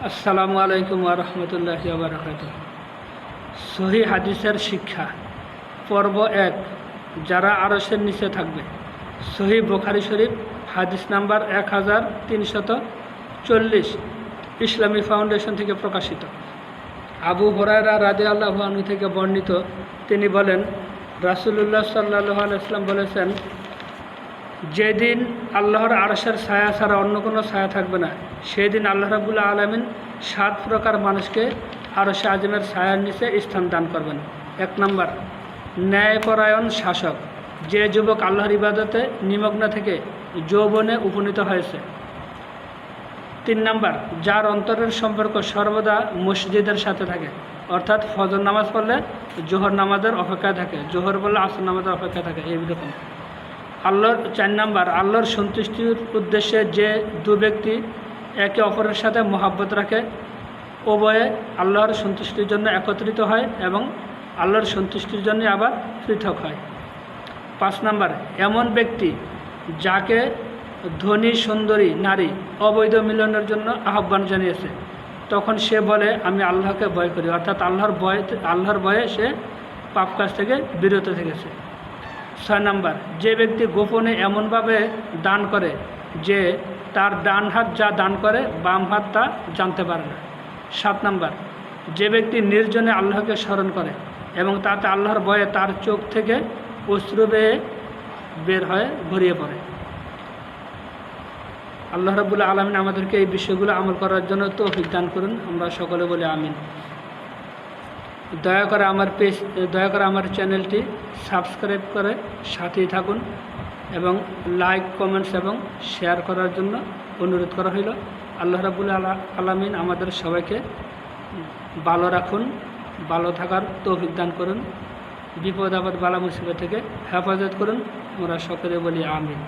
আসসালামু আলাইকুম ওয়া রাহমাতুল্লাহি ওয়া বারাকাতুহু। সহিহ হাদিসের শিক্ষা পর্ব 1, যারা আরশের নিচে থাকবে। সহিহ বুখারী শরীফ হাদিস নাম্বার 1340, ইসলামী ফাউন্ডেশন থেকে প্রকাশিত। আবু হুরায়রা রাদিয়াল্লাহু আনহু থেকে বর্ণিত, তিনি বলেন, রাসূলুল্লাহ সাল্লাল্লাহু আলাইহি ওয়াসাল্লাম বলেছেন, যেদিন আল্লাহর আরশের ছায়া ছাড়া অন্য কোনো ছায়া থাকবে না, সেই দিন আল্লাহ রাব্বুল আলামিন 7 প্রকার মানুষকে আরশে আজিমের ছায়ার নিচে স্থান দান করবেন। 1 নম্বর, ন্যায়পরায়ণ শাসক, যে যুবক আল্লাহর ইবাদতে নিমগ্ন থেকে যৌবনে উপনীত হয়েছে। 3 নম্বর, যার অন্তরের সম্পর্ক সর্বদা মসজিদের সাথে থাকে, অর্থাৎ ফজর নামাজ পড়লে জোহর নামাজের অপেক্ষায় থাকে, জোহর পড়লে আসর নামাজের অপেক্ষায় থাকে, এইরকম। 4 নম্বর, আল্লাহর সন্তুষ্টির উদ্দেশ্যে যে 2 ব্যক্তি একে অপরের সাথে মহাব্বত রাখে, উভয়ে আল্লাহর সন্তুষ্টির জন্য একত্রিত হয় এবং আল্লাহর সন্তুষ্টির জন্য আবার পৃথক হয়। 5 নম্বর, এমন ব্যক্তি যাকে ধনী সুন্দরী নারী অবৈধ মিলনের জন্য আহ্বান জানিয়েছে, তখন সে বলে, আমি আল্লাহকে ভয় করি, অর্থাৎ আল্লাহর ভয়ে সে পাপ কাজ থেকে বিরত থেকেছে। 6 নম্বর, যে ব্যক্তি গোপনে এমনভাবে দান করে যে তার ডান হাত যা দান করে বাম হাত তা জানতে পারে না। 7 নম্বর, যে ব্যক্তি নির্জনে আল্লাহকে স্মরণ করে এবং তাতে আল্লাহর ভয়ে তার চোখ থেকে অশ্রু বের হয়ে গড়িয়ে পড়ে। আল্লাহ রাব্বুল আলামিন আমাদেরকে এই বিষয়গুলো আমল করার জন্য তৌফিক দান করুন, আমরা সকলে বলি আমিন। দয়া করে আমার চ্যানেলটি সাবস্ক্রাইব করে সাথেই থাকুন এবং লাইক, কমেন্টস এবং শেয়ার করার জন্য অনুরোধ করা হইল। আল্লাহ রাব্বুল আলামিন আমাদের সবাইকে ভালো রাখুন, ভালো থাকার তৌফিক দান করুন, বিপদ আপদ বালা মুসিবত থেকে হেফাজত করুন, আমরা সকলে বলি আমিন।